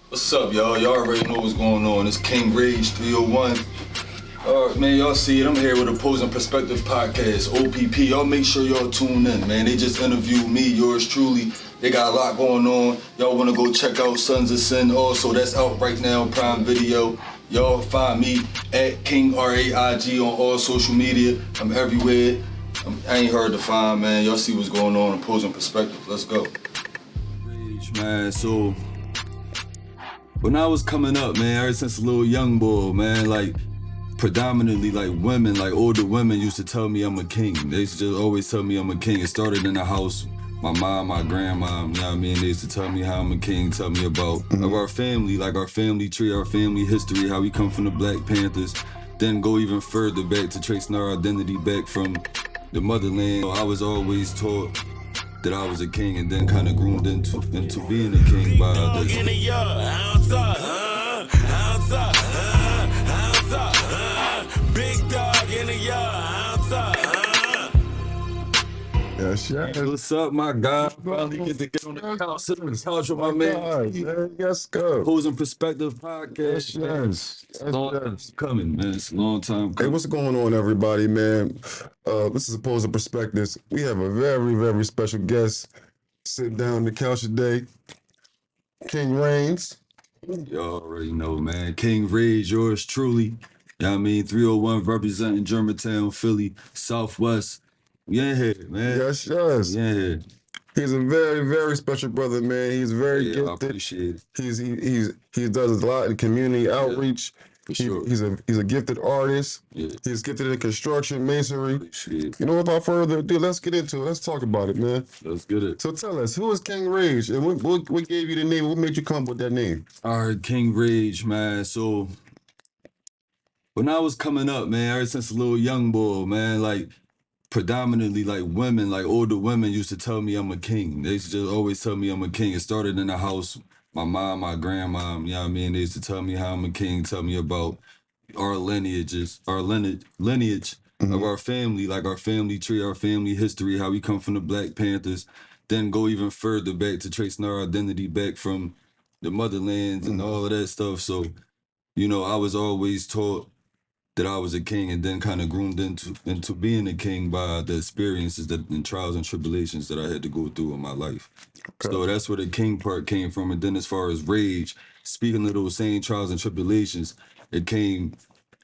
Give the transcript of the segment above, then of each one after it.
What's up, y'all? Y'all already know what's going on. It's King Raig 301. Alright, man, y'all see it. I'm here with Opposing Perspective Podcast, OPP. Y'all make sure y'all tune in, man. They just interviewed me, yours truly. They got a lot going on. Y'all want to go check out Sons of Sin also. That's out right now, Prime Video. Y'all find me at King Raig on all social media. I'm everywhere. I ain't hard to find, man. Y'all see what's going on. Opposing Perspective. Let's go. Rage, man. So when I was coming up, man, ever since a little young boy, man, like predominantly like women, like older women used to tell me I'm a king. They used to just always tell me I'm a king. It started in the house. My mom, my grandma, you know what I mean? They used to tell me how I'm a king, tell me about of our family, like our family tree, our family history, how we come from the Black Panthers. Then go even further back to tracing our identity back from the motherland. I was always taught that I was a king, and then kind of groomed into being a king by this. Big dog in the yard. Yes, yes. What's up, my guy? Finally get on the couch, sit on the couch with my man. Yes, go. Opposing Perspective Podcast. Yes. Coming, man. It's a long time coming. Hey, what's going on, everybody, man? This is Opposing Perspectives. We have a very, very special guest sitting down on the couch today. King Raig. Y'all already know, man. King Raig, yours truly. You know what I mean? 301 representing Germantown, Philly, Southwest. Yeah, man. Yes. Yeah. He's a very, very special brother, man. He's very gifted. I appreciate it. He does a lot in community outreach. For sure. He's a gifted artist. Yeah. He's gifted in construction, masonry. Appreciate You know, without further ado, let's get into it. Let's talk about it, man. Let's get it. So tell us, who is King Raig, and what gave you the name? What made you come up with that name? All right, King Raig, man. So when I was coming up, man, ever since a little young boy, man, like predominantly like women, like older women used to tell me I'm a king. They used to just always tell me I'm a king. It started in the house. My mom, my grandma, you know what I mean? They used to tell me how I'm a king, tell me about our lineages, our lineage of our family, like our family tree, our family history, how we come from the Black Panthers. Then go even further back to tracing our identity back from the motherlands and all of that stuff. So, you know, I was always taught that I was a king, and then kind of groomed into being a king by the experiences and trials and tribulations that I had to go through in my life. Okay. So that's where the king part came from. And then as far as rage, speaking of those same trials and tribulations, it came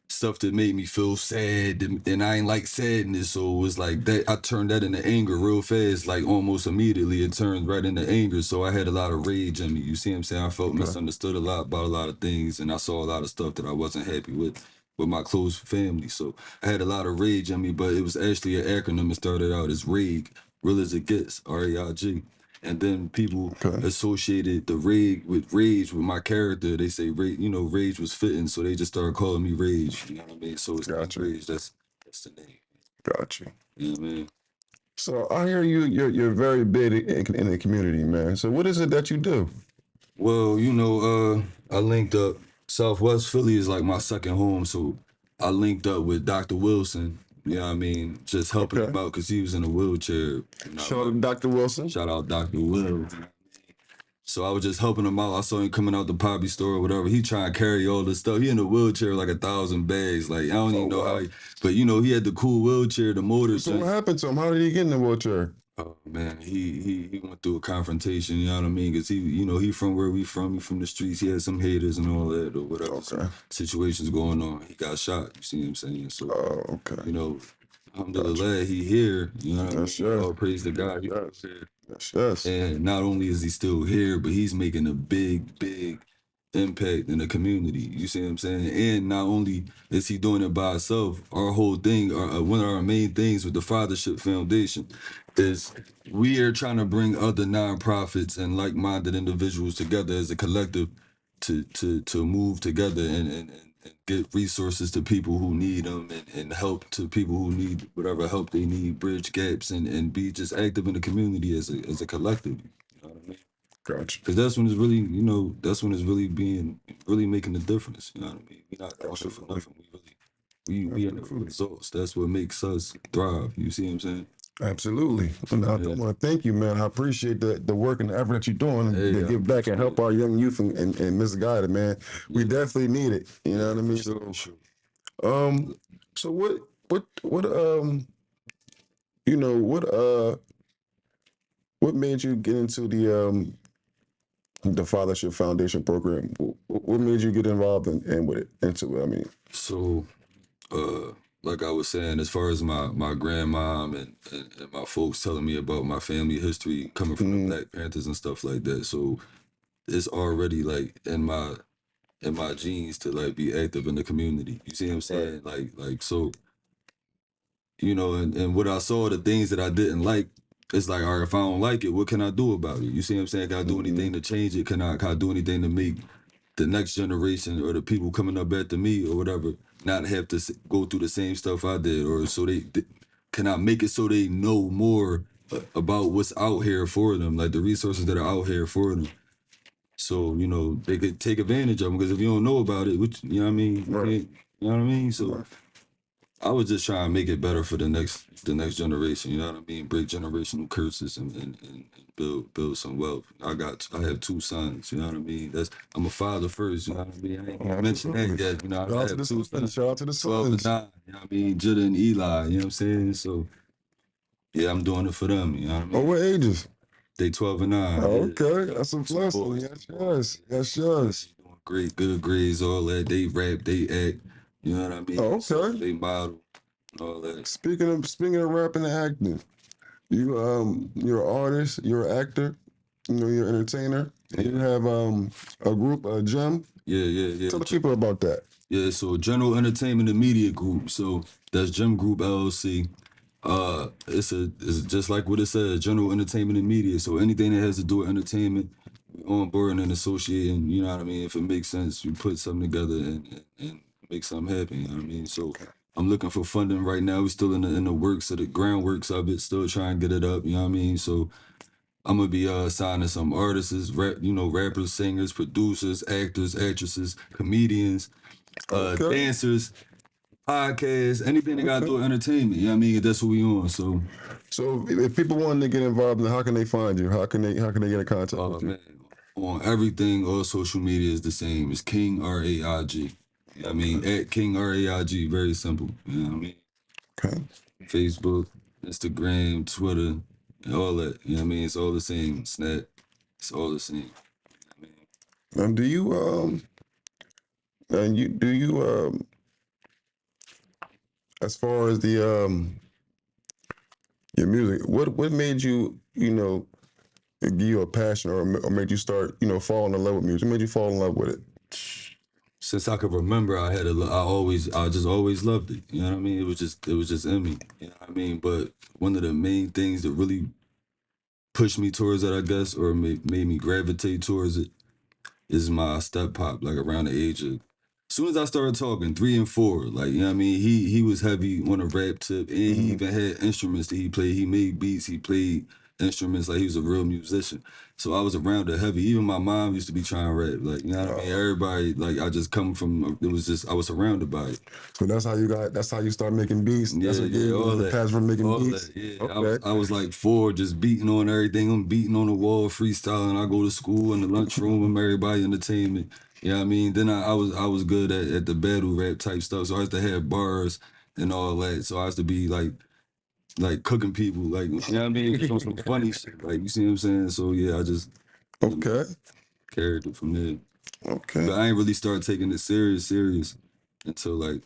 stuff that made me feel sad, and I ain't like sadness, so it was like that. I turned that into anger real fast, like almost immediately. It turned right into anger, so I had a lot of rage in me. You see what I'm saying? I felt misunderstood a lot about a lot of things, and I saw a lot of stuff that I wasn't happy with my close family. So I had a lot of rage in me, but it was actually an acronym. It started out as Raig, real as it gets, R-A-I-G. And then people associated the rage with my character. They say rage was fitting, so they just started calling me Rage. You know what I mean? So it's Rage. That's the name. Gotcha. You know what I mean? So I hear you're very big in the community, man. So what is it that you do? Well, I linked up. Southwest Philly is like my second home, so I linked up with Dr. Wilson. You know what I mean? Just helping him out because he was in a wheelchair. Shout out to Dr. Wilson. Shout out Dr. Will. So I was just helping him out. I saw him coming out the poppy store or whatever. He trying to carry all this stuff. He in a wheelchair like 1,000 bags. Like, I don't even know how but he had the cool wheelchair, the motor. So what happened to him? How did he get in the wheelchair? Oh man, he went through a confrontation, you know what I mean? Because he from where we from, he from the streets, he had some haters and all that or whatever. Some situations going on. He got shot, you see what I'm saying? So alhamdulillah, he here, you know what I mean? All praise to God, he's here. Yes. And not only is he still here, but he's making a big, big impact in the community. You see what I'm saying? And not only is he doing it by himself, our whole thing, one of our main things with the Fathership Foundation is we are trying to bring other nonprofits and like-minded individuals together as a collective to move together and get resources to people who need them and help to people who need whatever help they need, bridge gaps and be just active in the community as a collective. You know what I mean? Gotcha. Because that's when it's really, that's when it's really making a difference. You know what I mean? We're not doing it for nothing. We in the results. That's what makes us thrive. You see what I'm saying? Absolutely. And I Yeah. want to thank you, man. I appreciate the work and the effort that you're doing Hey, to I give back and help appreciate our young youth and misguided, man. We Yeah. definitely need it. You know what I mean? For sure, So, for sure. so you know, what made you get into the Fathership Foundation program? What made you get involved in with it, into it? I mean, So, like I was saying, as far as my grandmom and my folks telling me about my family history coming from the Black Panthers and stuff like that. So it's already like in my genes to like be active in the community. You see what I'm saying? Like so, you know, and what I saw, the things that I didn't like, it's like, all right, if I don't like it, what can I do about it? You see what I'm saying? Can I do anything to change it? Can I do anything to make the next generation or the people coming up after me or whatever not have to go through the same stuff I did, or so can I make it so they know more about what's out here for them, like the resources that are out here for them, so you know they could take advantage of them. Because if you don't know about it, which you know what I mean, Right. you know what I mean. So Right. I was just trying to make it better for the next generation. You know what I mean? Break generational curses and build some wealth. I have 2 sons. You know what I mean? I'm a father first. You know what I mean? I ain't even mentioned that Absolutely. yet. You know, Shout I out to have the 2 sons. sons, Shout out to the 12 and sons. 9. You know what I mean? Jida and Eli. You know what I'm saying? So yeah, I'm doing it for them. You know what I Oh, mean? what ages? They 12 and 9. Oh, Yeah. okay, that's a Two blessing. boys. Yes, Two boys. yes, yes, Yeah. yes. They doing great, good grades, all that. They rap, they act. You know what I mean? Oh, So okay. they model, all that. Speaking of rapping and acting, you're an artist, you're an actor, you know, you're an entertainer, and you have a group, a gym. Yeah. Tell the people about that. Yeah, so General Entertainment and Media Group. So that's Gym Group LLC. It's just like what it says, General Entertainment and Media. So anything that has to do with entertainment, we on board and associating. You know what I mean? If it makes sense, you put something together and make something happen. You know what I mean? So I'm looking for funding right now. We're still in the works of the groundworks of it. Still trying to get it up. You know what I mean? So I'm gonna be signing some artists, rappers, singers, producers, actors, actresses, comedians, Okay. dancers, podcasts, anything that got to do with entertainment. You know what I mean? That's what we on. So, So if people want to get involved, then how can they find you? How can they get in contact with you? man, on everything, all social media is the same. It's King Raig. You know what I mean? At King Raig, very simple. You know what I mean? Okay. Facebook, Instagram, Twitter, all that. You know what I mean? It's all the same. Snap, it's all the same. I mean, And do you and you do you as far as the your music, what made you, you know, give you a passion, or made you start, you know, falling in love with music? What made you fall in love with it? since I could remember, I just always loved it. You know what I mean? It was just in me. You know what I mean? But one of the main things that really pushed me towards it, I guess, or made me gravitate towards it, is my step pop. Like around the age of, as soon as I started talking, 3 and 4, like you know what I mean. He was heavy on a rap tip, and he even had instruments that he played. He made beats. He played instruments like he was a real musician. So I was around it heavy. Even my mom used to be trying to rap. Like you know what I mean. Everybody, like I just come from. It was just I was surrounded by it. So that's how you start making beats. That's what gave you All the that. passion for making All beats. that, yeah. Okay. I was like 4, just beating on everything. I'm beating on the wall, freestyling. I go to school in the lunchroom with everybody entertainment. You know what I mean? Then I was good at the battle rap type stuff. So I used to have bars and all that. So I used to be like cooking people, like you know what I mean? Just on some funny shit. Like you see what I'm saying? So yeah, I just you know, Okay. carried it from there. Okay. But I ain't really started taking it serious until like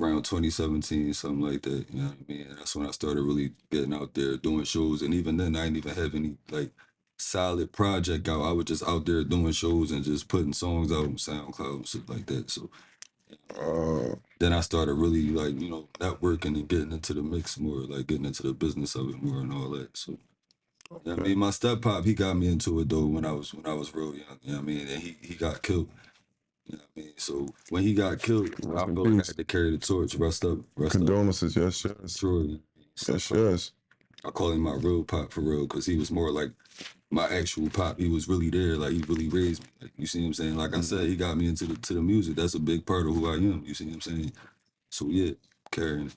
around 2017, something like that. You know what I mean? And that's when I started really getting out there doing shows. And even then, I didn't even have any like solid project out. I was just out there doing shows and just putting songs out on SoundCloud and shit like that. So then I started really like networking and getting into the mix more, like getting into the business of it more and all that. So. Yeah, I mean, my step pop, he got me into it though when I was real young. You know what I mean? And he got killed. You know what I mean? So when he got killed, I Rest in felt like I peace. had to carry the torch. Rest up. Condolences. Yes, yes. Sure. So Yes, yes. I call him my real pop for real because he was more like my actual pop. He was really there. Like he really raised me. Like, you see what I'm saying? Like I said, he got me into the music. That's a big part of who I am. You see what I'm saying? So yeah, carrying it.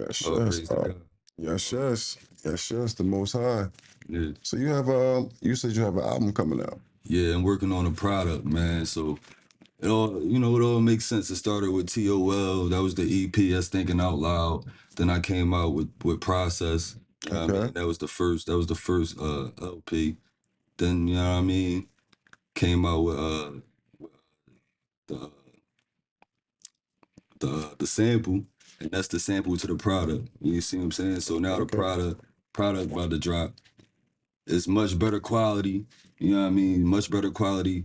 Yes, All yes. praise to God. Yes, yes. Yes, yes. The Most High. Yeah. So you have you said you have an album coming out. Yeah, I'm working on a product, man. So it all, it all makes sense. It started with TOL. That was the EP, that's Thinking Out Loud. Then I came out with Process. You know what I Okay. mean? That was the first LP. Then, you know what I mean? Came out with the the sample, and that's the sample to the product. You see what I'm saying? So now the Okay. product about to drop. It's much better quality. You know what I mean? Much better quality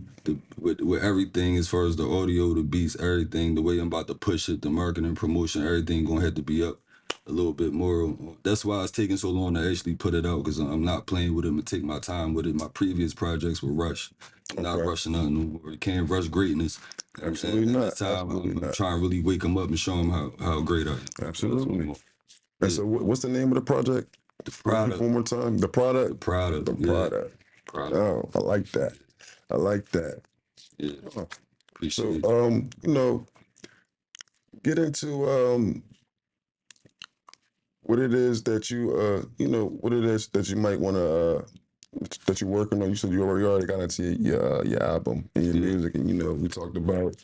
with everything as far as the audio, the beats, everything. The way I'm about to push it, the marketing, promotion, everything gonna have to be up a little bit more. That's why it's taking so long to actually put it out, because I'm not playing with it. I'm gonna take my time with it. My previous projects were rushed. I'm not Okay. rushing nothing no more. You can't rush greatness. Absolutely And not. this time, Absolutely I'm not. trying to really wake them up and show them how great I am. So that's what I'm Absolutely. on. And Yeah. so what's the name of the project? The product, One more time. The the product. product, The yeah, product. product, Oh, I like that. I like that. yeah. Oh, so Appreciate you. get into what it is that what it is that you might want to that you're working on. You said you already got into your album and your Yeah. music, and we talked about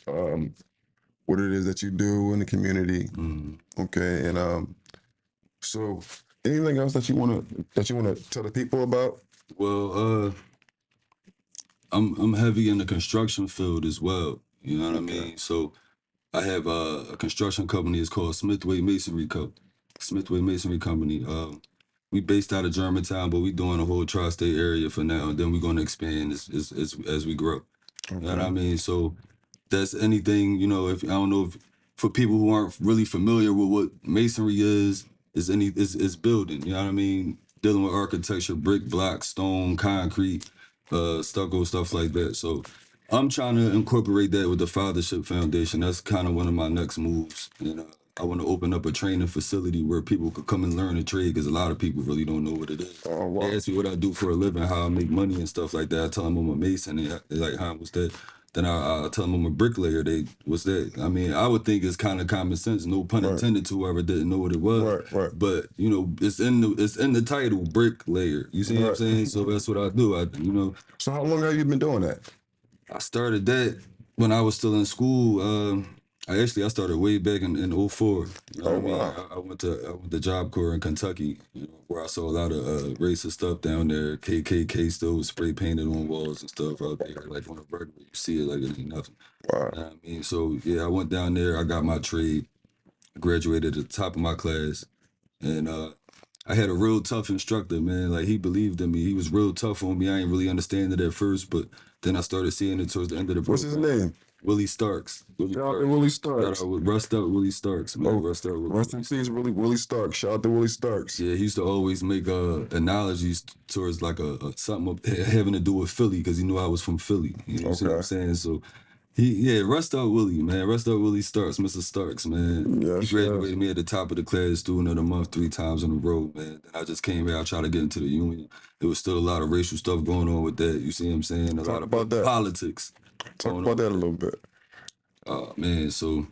what it is that you do in the community. Mm. Okay, and so anything else that you wanna tell the people about? Well, I'm heavy in the construction field as well. You know what I Okay. mean? So I have a construction company. It's called Smithway Masonry Co. Smithway Masonry Company. We based out of Germantown, but we doing the whole tri-state area for now. And then we're gonna expand as we grow. You know what I Okay. mean? So that's anything, if I don't know if for people who aren't really familiar with what masonry is building, you know what I mean? Dealing with architecture, brick, block, stone, concrete, stucco, stuff like that. So I'm trying to incorporate that with the Fathership Foundation. That's kind of one of my next moves. And I want to open up a training facility where people could come and learn a trade, because a lot of people really don't know what it is. Oh wow. They ask me what I do for a living, how I make money and stuff like that. I tell them I'm a mason, and they're like, "Huh, what's that?" Then I tell them I'm a bricklayer. What's that? I mean, I would think it's kind of common sense, no pun Right. intended to whoever didn't know what it was. Right. Right. But it's in the title, bricklayer. You see what I'm Right. saying? So that's what I do. So how long have you been doing that? I started that when I was still in school. I started way back in '04. You know Oh what I mean? wow. I went to Job Corps in Kentucky, where I saw a lot of racist stuff down there. KKK still was spray painted on walls and stuff out there, like on the regular. You see it like it ain't nothing. Wow. You know what I mean? So yeah, I went down there. I got my trade. Graduated at the top of my class, and I had a real tough instructor, man. Like, he believed in me. He was real tough on me. I didn't really understand it at first, but then I started seeing it towards the end of the What's his program. name? Willie Starks. Shout out to Willie Shout Starks. out with Rust Up Willie Starks, man. Oh, Rust Up Willie. rest in peace, Willie Starks. Shout out to Willie Starks. Yeah, he used to always make analogies towards like something having to do with Philly, because he knew I was from Philly. You know what I'm Okay. saying? So Rust Out Willie, man. Rust Out Willie Starks, Mr. Starks, man. He Yes, graduated yes. me at the top of the class, student of the month 3 times in a row, man. And I just came here. I tried to get into the union. There was still a lot of racial stuff going on with that. You see what I'm saying? A Talk lot of about that. politics. Talk going about on that a with little bit. Man, so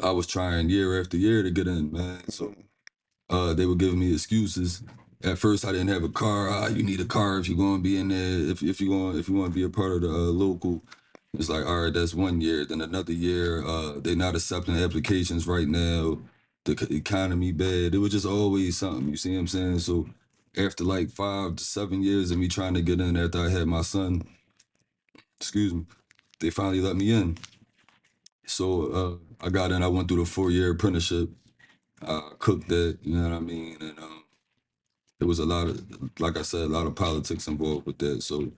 I was trying year after year to get in, man. So they were giving me excuses. At first, I didn't have a car. You need a car if you're going to be in there. If you want to be a part of the local. It's like, all right, that's 1 year. Then another year, they're not accepting applications right now. The economy bad. It was just always something. You see what I'm saying? So after like 5 to 7 years of me trying to get in, after I had my son, excuse me, they finally let me in. So I got in. I went through the 4-year apprenticeship. Cooked that. You know what I mean? And there was a lot of, like I said, a lot of politics involved with that. So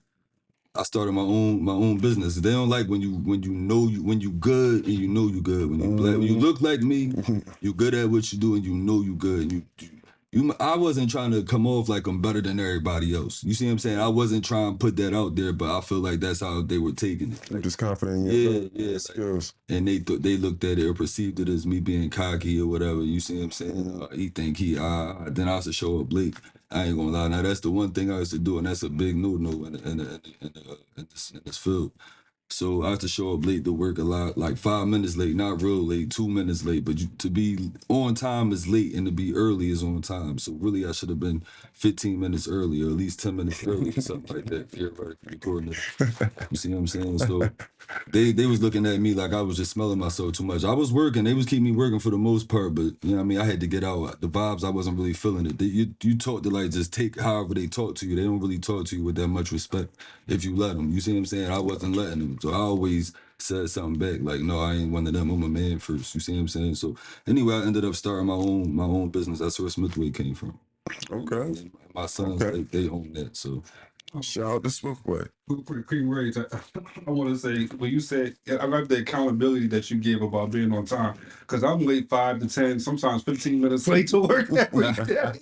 I started my own business. They don't like when you when you good and you know you good. When you black, when you look like me, you good at what you do and you know you good. And I wasn't trying to come off like I'm better than everybody else. You see what I'm saying? I wasn't trying to put that out there, but I feel like that's how they were taking it. You're Like, just confident in your skills. and they looked at it or perceived it as me being cocky or whatever. You see what I'm saying? He think then I used to show up late. I ain't gonna lie. Now that's the one thing I used to do, and that's a big no-no in this field. So I have to show up late to work a lot, like 5 minutes late, not real late, 2 minutes late. But to be on time is late, and to be early is on time. So really, I should have been 15 minutes early, or at least 10 minutes early, or something like that. Theoretically, according to, you see what I'm saying? So they was looking at me like I was just smelling myself too much. I was working, they was keeping me working for the most part, but you know what I mean, I had to get out. The vibes, I wasn't really feeling it. You talk to like just take however they talk to you. They don't really talk to you with that much respect if you let them. You see what I'm saying? I wasn't letting them, so I always said something back like, no, I ain't one of them. I'm a man first. You see what I'm saying? So anyway, I ended up starting my own business. That's where Smithway came from. Okay. And my sons, Okay. they own that. So Shout out to Smithway. King Raig, I want to say, when you said, I like the accountability that you gave about being on time, because I'm late 5 to 10, sometimes 15 minutes late to work every day.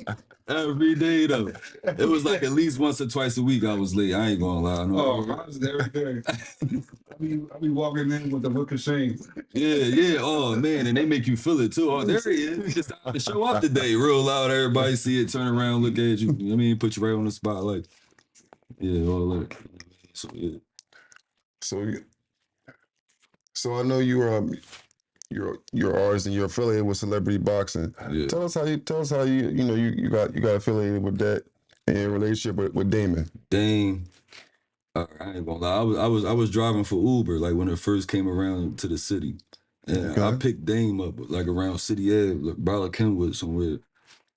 every day though. It was like at least once or twice a week I was late. I ain't gonna lie. Oh, I was every day. I be walking in with the look of shame. Yeah. Oh man, and they make you feel it too. Oh, there he is. He just had to show up today, real loud. Everybody see it, turn around, look at you. You know what I mean, put you right on the spotlight. Yeah, all that. So yeah. So I know you're artist and you're affiliated with Celebrity Boxing. Yeah. Tell us how you you got affiliated with that in your relationship with Damon. Dame. I ain't gonna lie. I was driving for Uber like when it first came around to the city, and I picked Dame up like around City Ave, like Bala Kenwood somewhere,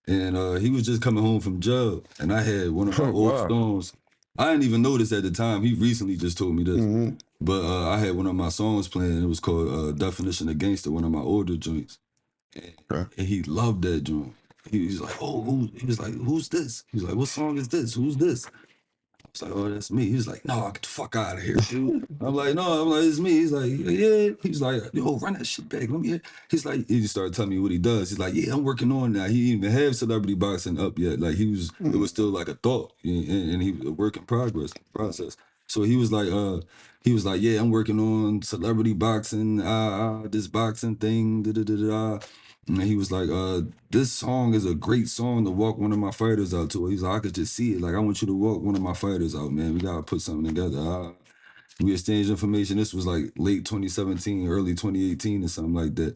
and he was just coming home from jail, and I had one of my old Wow. songs. I didn't even know this at the time. He recently just told me this, Mhm. but I had one of my songs playing. And it was called "Definition of Gangster," one of my older joints, and he loved that joint. He was like, "Oh, he was like, who's this?" He was like, "What song is this? Who's this?" I was like, "Oh, that's me." He's like, "No, get the fuck out of here, dude." I'm like, "No," I'm like, "It's me." He's like, "Yeah." He's like, "Yo, run that shit back. Let me hear." He's like, he just started telling me what he does. He's like, "Yeah, I'm working on that." He didn't even have Celebrity Boxing up yet. Like it was still like a thought, and he was a work in process. So he was like, "Yeah, I'm working on Celebrity Boxing, this boxing thing, da da da da." And he was like, this song is a great song to walk one of my fighters out to. He's like, I could just see it. Like, I want you to walk one of my fighters out, man. We gotta put something together. We exchanged information. This was like late 2017, early 2018 or something like that.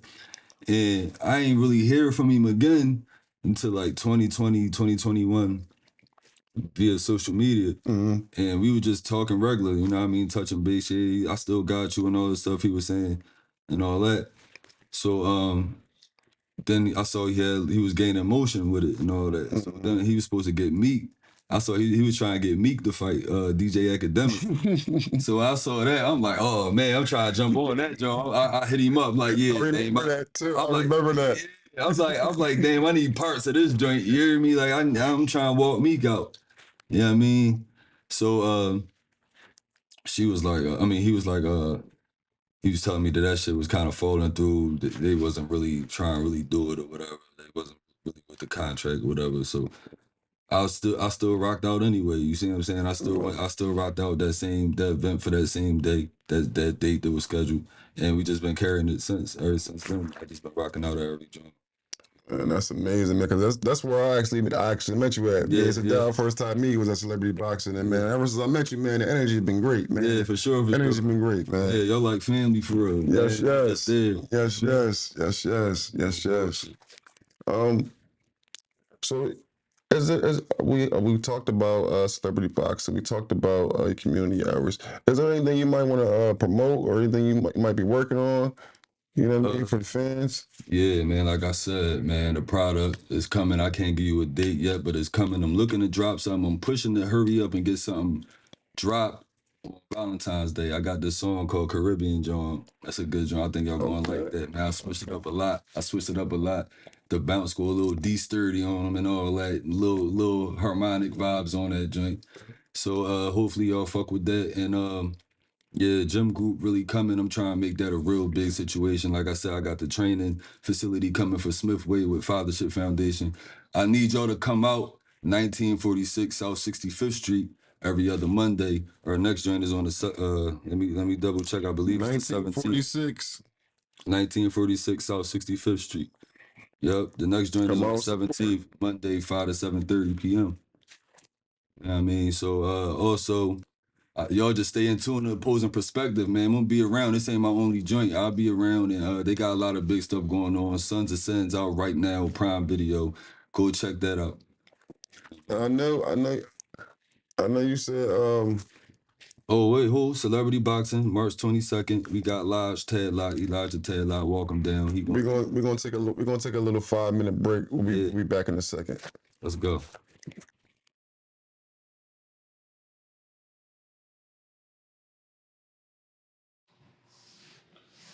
And I ain't really hear from him again until like 2020, 2021 via social media. Mhm. And we were just talking regular, you know what I mean? Touching base, yeah, I still got you and all the stuff he was saying and all that. So, then I saw he was gaining motion with it and all that. So then he was supposed to get Meek. I saw he was trying to get Meek to fight DJ Academic. So I saw that. I'm like, oh man, I'm trying to jump on that, Joe. I hit him up like, yeah, I remember that too. I'm I remember that. yeah. I was like, damn, I need parts of this joint. You hear me? Like I'm trying to walk Meek out. You know what I mean? So she was like, he was like, he was telling me that shit was kind of falling through. They wasn't really trying to really do it or whatever. They wasn't really with the contract or whatever. So I still rocked out anyway. You see what I'm saying? I still rocked out that event for that same day, that date that was scheduled, and we just been carrying it ever since then. I just been rocking out every joint. And that's amazing, man. Because that's where I actually met you at. Yeah, Sedale, first time me was at Celebrity Boxing, and man, ever since I met you, man, the energy has been great, man. Yeah, for sure. Energy's been great, man. Yeah, y'all like family for real. Yes, man. yes. Yes. So as we talked about Celebrity Boxing, we talked about community hours. Is there anything you might want to promote or anything you might be working on? You know what I mean, for the fans? Yeah, man, like I said, man, the product is coming. I can't give you a date yet, but it's coming. I'm looking to drop something. I'm pushing to hurry up and get something dropped on Valentine's Day. I got this song called Caribbean Joint. That's a good joint. I think y'all gonna like that, man. I switched it up a lot. The bounce go a little D-sturdy on them and all that. Little harmonic vibes on that joint. So hopefully y'all fuck with that. And yeah, gym group really coming. I'm trying to make that a real big situation. Like I said, I got the training facility coming for Smithway with Fathership Foundation. I need y'all to come out 1946 South 65th Street every other Monday. Our next joint is on the let me double check. I believe it's the 17th. 1946. 1946 South 65th Street. Yep. The next joint is on the 17th, Monday, 5 to 7:30 p.m. You know what I mean? So also Y'all just stay in tune to opposing perspective, man. I'm gonna be around. This ain't my only joint. I'll be around, and they got a lot of big stuff going on. Sons of Sins out right now, Prime Video. Go check that out. I know you said Oh wait, who? Celebrity Boxing, March 22nd. We got Elijah Tadlock. Walk him down. we're gonna take a little 5-minute break. We'll be back in a second. Let's go.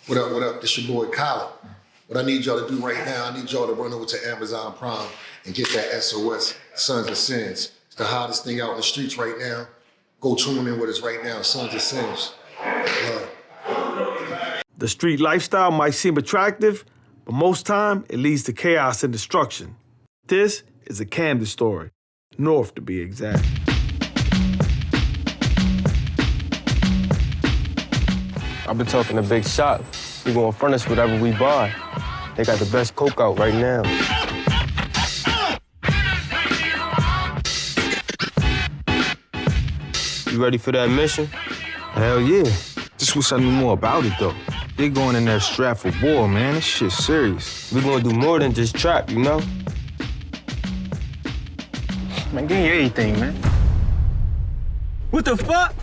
What up, what up? This your boy Colin. What I need y'all to do right now, I need y'all to run over to Amazon Prime and get that SOS, Sons of Sins. It's the hottest thing out in the streets right now. Go tune in with us right now, Sons of Sins. The street lifestyle might seem attractive, but most time it leads to chaos and destruction. This is a Camden story, North to be exact. I've been talking to Big Shot. We gonna furnish whatever we buy. They got the best coke out right now. You ready for that mission? Hell yeah. Just wish I knew more about it, though. They going in there strapped for war, man. This shit's serious. We gonna do more than just trap, you know? Man, give me everything, man. What the fuck?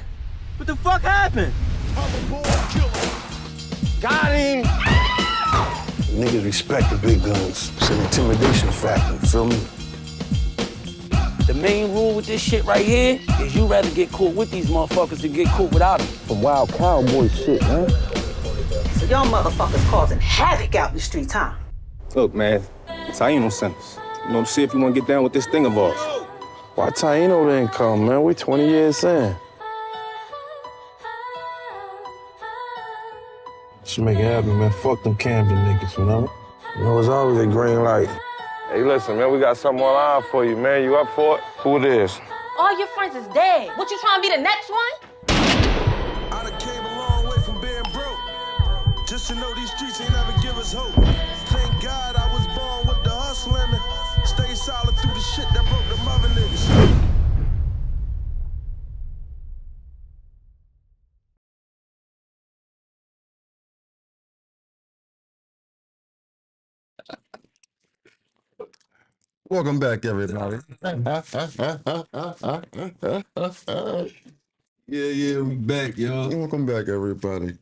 What the fuck happened? Got him! Niggas respect the big guns. It's an intimidation factor, you feel me? The main rule with this shit right here is you rather get caught with these motherfuckers than get caught without them. Some wild cowboy shit, man. So y'all motherfuckers causing havoc out in the streets, huh? Look, man, Taino sent us. You know, to see if you want to get down with this thing of ours. Why Taino didn't come, man? We 20 years in. Should make it happen, man. Fuck them Camden niggas, you know? You know, it's always a green light. Hey, listen, man, we got something on line for you, man. You up for it? Who it is? All your friends is dead. What, you trying to be the next one? I done came a long way from being broke. Just to know these streets ain't never give us hope. Thank God I was born with the hustling and stay solid through the shit that broke the mother niggas. Welcome back, everybody. Yeah, we back, y'all. Welcome back, everybody.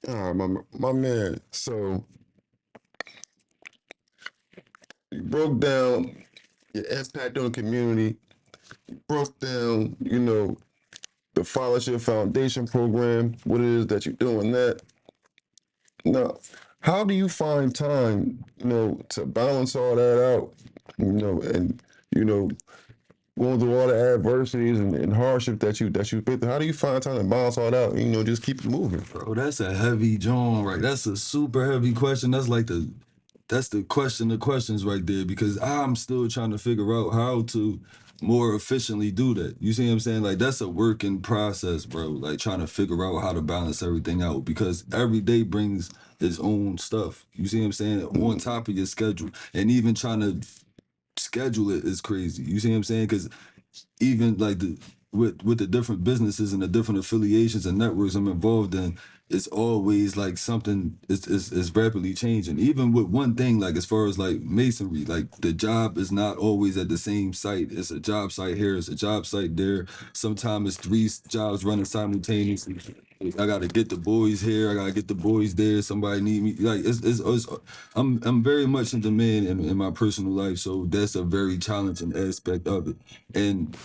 All right, my man. So you broke down your impact on the community. You broke down, you know, the Fatherhood Foundation program, what it is that you're doing that. Now, how do you find time, you know, to balance all that out, you know, and, you know, going through all the adversities and hardship that you been through? How do you find time to balance all that out and, you know, just keep it moving? Bro, that's a heavy joint, right? That's a super heavy question. That's the question of questions right there, because I'm still trying to figure out how to more efficiently do that. You see what I'm saying? Like, that's a work in process, bro. Like, trying to figure out how to balance everything out, because every day brings its own stuff. You see what I'm saying? On top of your schedule. And even trying to schedule it is crazy. You see what I'm saying? Because even like with the different businesses and the different affiliations and networks I'm involved in, it's always like something is rapidly changing. Even with one thing, like as far as like masonry, like the job is not always at the same site. It's a job site here, it's a job site there. Sometimes it's 3 jobs running simultaneously. I gotta get the boys here, I gotta get the boys there, somebody need me. Like I'm very much in demand in my personal life, so that's a very challenging aspect of it. And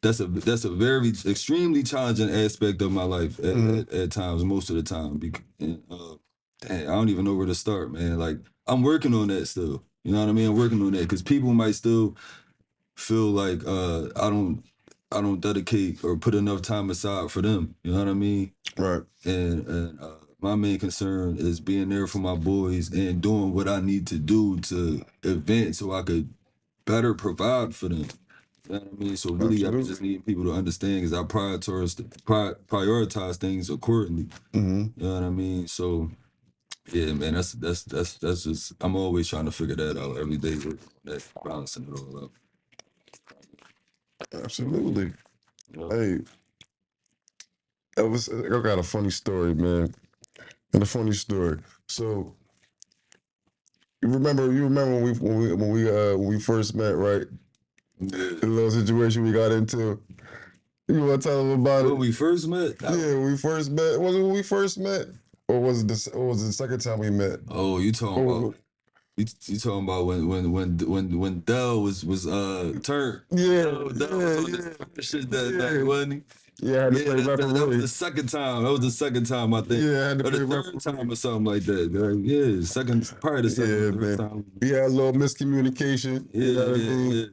that's a very extremely challenging aspect of my life at times, most of the time. Dang, I don't even know where to start, man. Like, I'm working on that still. You know what I mean? I'm working on that, because people might still feel like I don't dedicate or put enough time aside for them. You know what I mean? Right. And my main concern is being there for my boys and doing what I need to do to advance so I could better provide for them. You know what I mean? So really, I just need people to understand, because I prioritize things accordingly. Mm-hmm. You know what I mean? So yeah, man, that's just, I'm always trying to figure that out every day, that balancing it all up. Absolutely. Yeah. Hey, I got a funny story, man. And a funny story. So you remember when we first met, right? The little situation we got into. You want to tell them about it? When we first met? Yeah, when we first met. Was it when we first met, or was it the second time we met? Oh, you talking about? You talking about when Dell was turned? Yeah, Dell was on this shit that night, wasn't he? Yeah, I had to play referee. That was the second time. That was the second time, I think. Yeah, I had to or play the third time or something like that. Right? Yeah, probably the second man. time. We had a little miscommunication. Yeah, you know what I mean? yeah.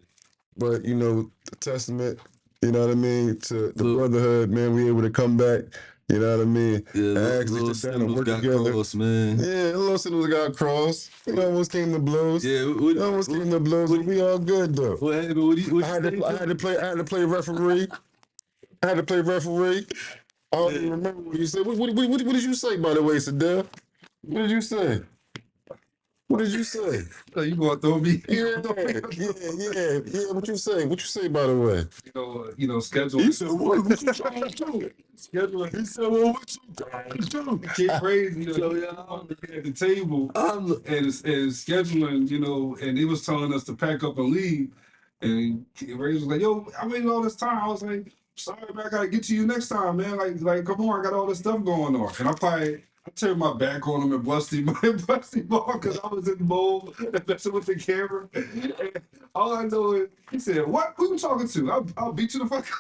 But you know, the testament, you know what I mean, to the brotherhood, man. We able to come back. You know what I mean? Yeah, little symbols got crossed, man. Yeah, little symbols got crossed. We almost came to blows. Yeah, almost came to blows. But we all good though. What happened? I had to play referee. I had to play referee. I don't even remember what you said. What did you say, by the way, Sedale? What did you say? What did you say? So you gonna throw me? Yeah. What you say? What you say, by the way? You know, schedule. He said, "What you trying to do?" Scheduling. He said, "Well, what you trying to do?" King Raig, you know, at the table and scheduling, you know, and he was telling us to pack up and leave. And King Raig was like, "Yo, I waited all this time." I was like, "Sorry, man, I gotta get to you next time, man. Like, come on, I got all this stuff going on." And I turned my back on him and busted ball because I was in the bowl messing with the camera. And all I know is he said, "What? Who you talking to? I'll beat you the fuck up."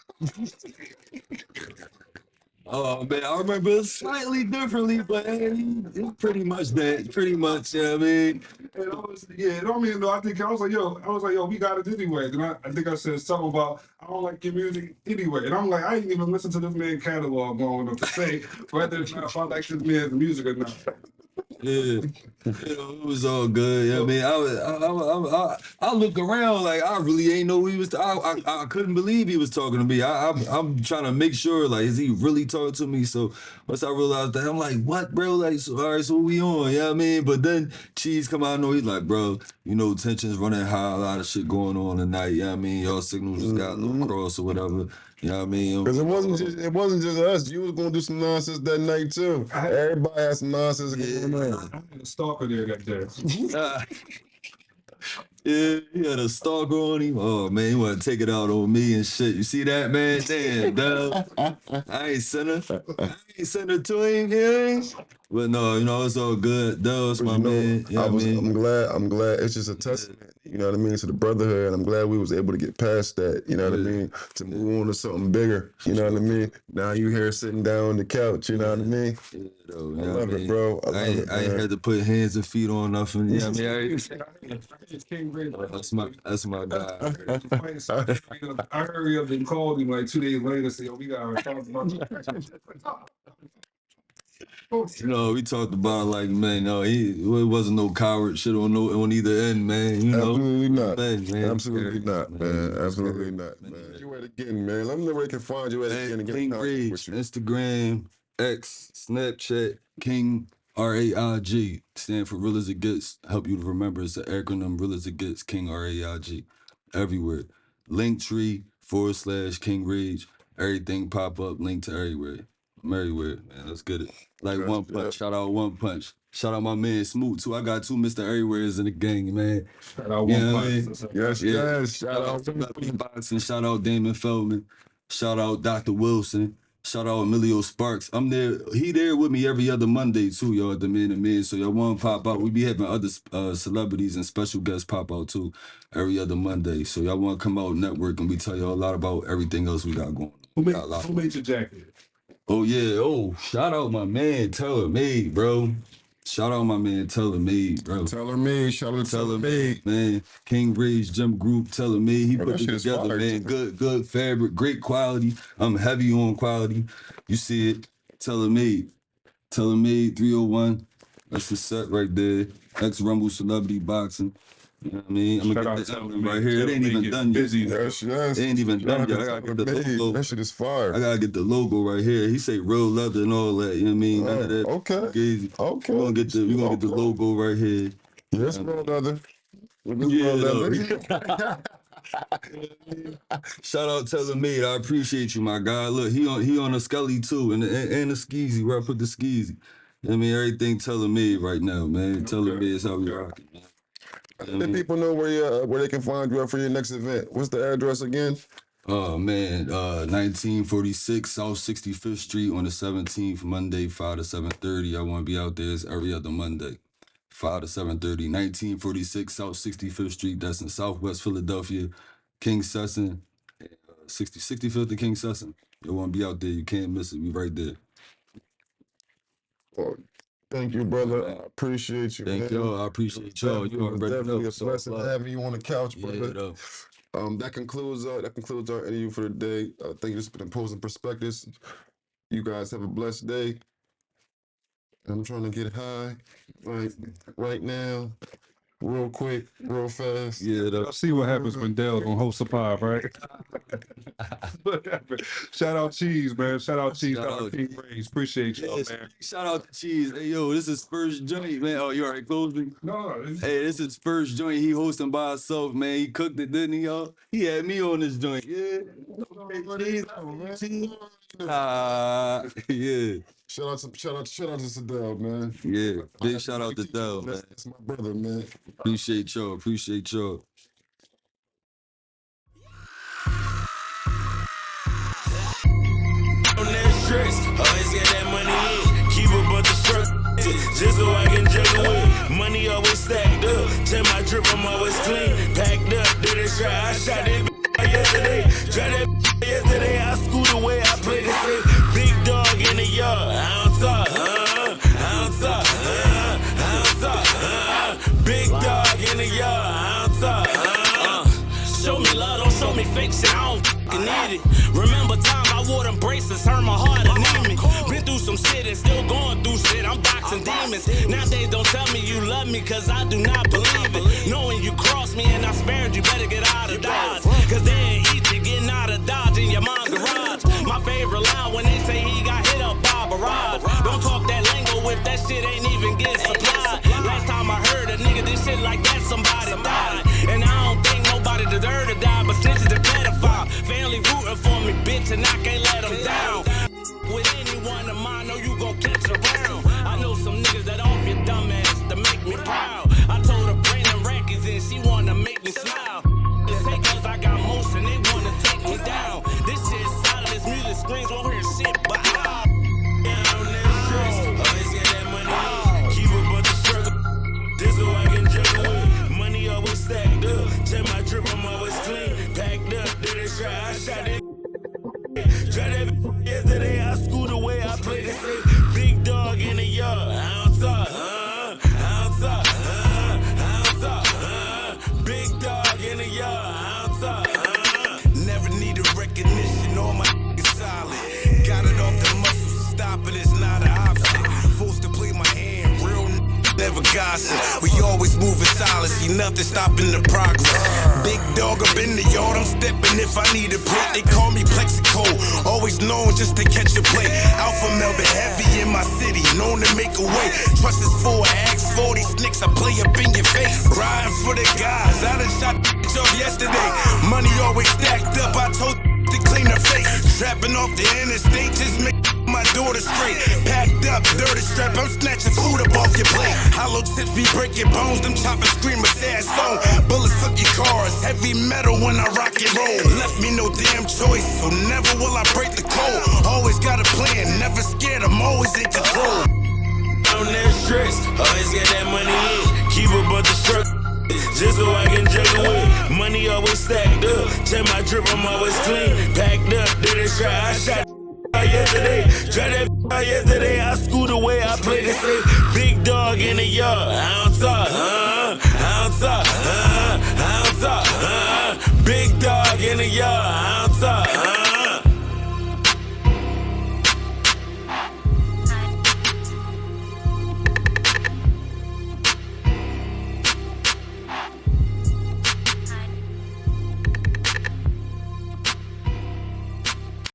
Oh man, I remember it slightly differently, but it's pretty much that. Pretty much, yeah. I mean, and I was, yeah, I don't mean no. I was like, yo, we got it anyway. And I think I said something about I don't like your music anyway. And I'm like, I ain't even listened to this man's catalog long enough to say whether or not if I like this man's music or not. Yeah, it was all good. Yeah, I mean, I look around like I really ain't know he was. I couldn't believe he was talking to me. I'm trying to make sure like is he really talking to me? So once I realized that, I'm like, what, bro? Like, so, all right, so what we on? Yeah, I mean, but then Cheese come out, I know he's like, bro, you know, tensions running high, a lot of shit going on tonight. Yeah, I mean, y'all signals just got a little cross or whatever. You know what I mean? Because it wasn't just us. You was gonna do some nonsense that night too. Everybody had some nonsense going on. I had a stalker there that day. Yeah, he had a stalker on him. Oh man, he want to take it out on me and shit. You see that, man? Damn, dog. I ain't sent her to him, yeah. But no, you know, it's all good. Dub's my man. Yeah, I'm glad. It's just a testament, you know what I mean, to the brotherhood. And I'm glad we was able to get past that, you know what I mean, to move on to something bigger, you know what I mean. Now you here sitting down on the couch, you know what I mean. Yeah, though, I love it, bro. I ain't had to put hands and feet on nothing. Yeah, I mean, King Raig. that's my guy. I hurry up and called him like 2 days later. Say, "Yo, we got to talk about." You know, we talked about it like, man, no, it wasn't no coward shit on either end, man. You know, absolutely not, man. Absolutely not, man. Absolutely not, man. You at again, man. Let me know where they can find you at again and get in contact with you. Instagram, X, Snapchat, King Raig, stand for Real as It Gets. Help you to remember it's the acronym Real as It Gets, King Raig, everywhere. Linktree / King Raig, everything pop up, link to everywhere. I'm everywhere, man. Let's get it. Like One Punch. Shout out One Punch. Shout out my man Smoot too. I got 2 Mr. Everywheres in the gang, man. Shout out One Punch. Yes. Shout out Boxing. Shout out Damon Feldman. Shout out Dr. Wilson. Shout out Emilio Sparks. I'm there. He there with me every other Monday too, y'all. At the Man and Man. So y'all want to pop out. We be having other celebrities and special guests pop out too every other Monday. So y'all want to come out network and we tell y'all a lot about everything else we got going on. Who made your jacket? Oh yeah, shout out my man Teller Made, bro. Shout out my man Teller Made, bro. Teller Made, shout out Teller Made, man. King Raig's Gym Group, Teller Made. He put it together, man. Good fabric, great quality. I'm heavy on quality. You see it, Teller Made 301. That's the set right there. Ex-Rumble Celebrity Boxing. You know what I mean? I'm gonna get the emblem right here. It ain't even done yet. Yes. It ain't even done yet. I gotta get the logo. That shit is fire. I gotta get the logo right here. He say real leather and all that. You know what I mean? None of that. Okay. We're gonna get the logo right here. Yes, real leather. Yeah, Shout out Taylor Made. I appreciate you, my guy. Look, he on a Skelly too, and the Skeezy, where I put the Skeezy. I mean, everything Taylor Made right now, man. Taylor Made is how we rocking, man. Let people know where they can find you at for your next event. What's the address again? Oh man, 1946 South 65th Street on the 17th, Monday, 5 to 7:30. I want to be out there. It's every other Monday, 5 to 7:30. 1946 South 65th Street. That's in Southwest Philadelphia, King Sesson, 65th to King Sesson. You want to be out there? You can't miss it. We right there. Well, thank you, brother. I appreciate you. Thank man. y'all. I appreciate y'all. You already definitely know. a blessing having you on the couch, brother. though. That concludes our interview for the day. Thank you. This has been Opposing Perspectives. You guys have a blessed day. I'm trying to get high right now, real quick, real fast. Yeah, though. I'll see what happens when Dale gonna host a pod, right? Shout out Cheese, man. Shout out Cheese. Shout out King Raig. Appreciate y'all, man. Shout out to Cheese. Hey, yo, this is first joint, man. Oh, you already closed me? No. Hey, this is first joint he hosting by himself, man. He cooked it, didn't he, y'all? He had me on this joint. Yeah. Cheese. Yeah. Shout out to Sedale, man. Yeah. Big shout out to Dawg, man. That's my brother, man. Appreciate y'all. Appreciate y'all. Always get that money in. Keep a bunch of shirts just so I can juggle it. Money always stacked up. Check my drip, I'm always clean. Packed up, did it try. I shot it yesterday. Tried that yesterday. I scoot away. I play the safe. Big dog in the yard. I don't talk. I don't talk. I don't talk. Big dog in the yard. I don't talk. Show me love, don't show me fake shit. I don't fucking need it. Remember times I wore them bracelets, hurt my heart anemic. Been through some shit and still going through shit. I'm boxing demons. Nowadays don't tell me you love me, cause I do not believe it. Knowing you crossed me and I spared you, better get out of Dodge. Cause they ain't eat you getting out of Dodge in your mom's garage. My favorite line when they say he got hit up by a barrage. Don't talk that lingo if that shit ain't even getting supplied. Last time I heard a nigga this shit like that, somebody died. And I don't think nobody deserve to die, but since it's a pedophile. Family rooting for me, bitch, and I can't let them down. With anyone of mine, know you gon' catch around. I know some niggas that off your dumb ass to make me proud. I told her bring the records and she wanna make me smile. It's say cause I got motion, they wanna take me down. This shit solid, this music screams, won't hear shit, but I down this stress. Always get that money, keep a bunch of struggle. This so I can juggle it. Money always stacked up. Check my drip, I'm always clean. Packed up, did it try, I shot it. Try that yesterday, I scoot away, I play the safe. Big dog in the yard, I don't talk, I don't talk, I don't talk, big dog in the yard, I don't talk, Never needed recognition, all my is solid. Got it off the muscles, stop it, it's not an option. Forced to play my hand, real never gossip. We always move in silence, nothing stopping the progress. Big dog up in the yard, I'm stepping if I need a plate. They call me Plexico, always known just to catch a play. Alpha male been heavy in my city, known to make a way. Trust is for X40 snicks, I play up in your face. Riding for the guys, I done shot the off yesterday. Money always stacked up, I told to clean her face. Trapping off the interstate, just make my daughter straight. Packed up, dirty strap, I'm snatching food up off your plate. Hollow tips be breaking bones, them choppers scream a sad song. Bullets fuck your cars, heavy metal when I rock and roll. Left me no damn choice, so never will I break the code. Always got a plan, never scared, I'm always in control. On that stress, always get that money in. Keep a bunch of struck, just so I can juggle it. Money always stacked up, check my drip, I'm always clean. Packed up, did it try, I shot yesterday. Try that yesterday, I scoot away, I play the safe. Big dog in the yard, I don't talk, I don't talk, I don't talk, big dog in the yard, I don't talk,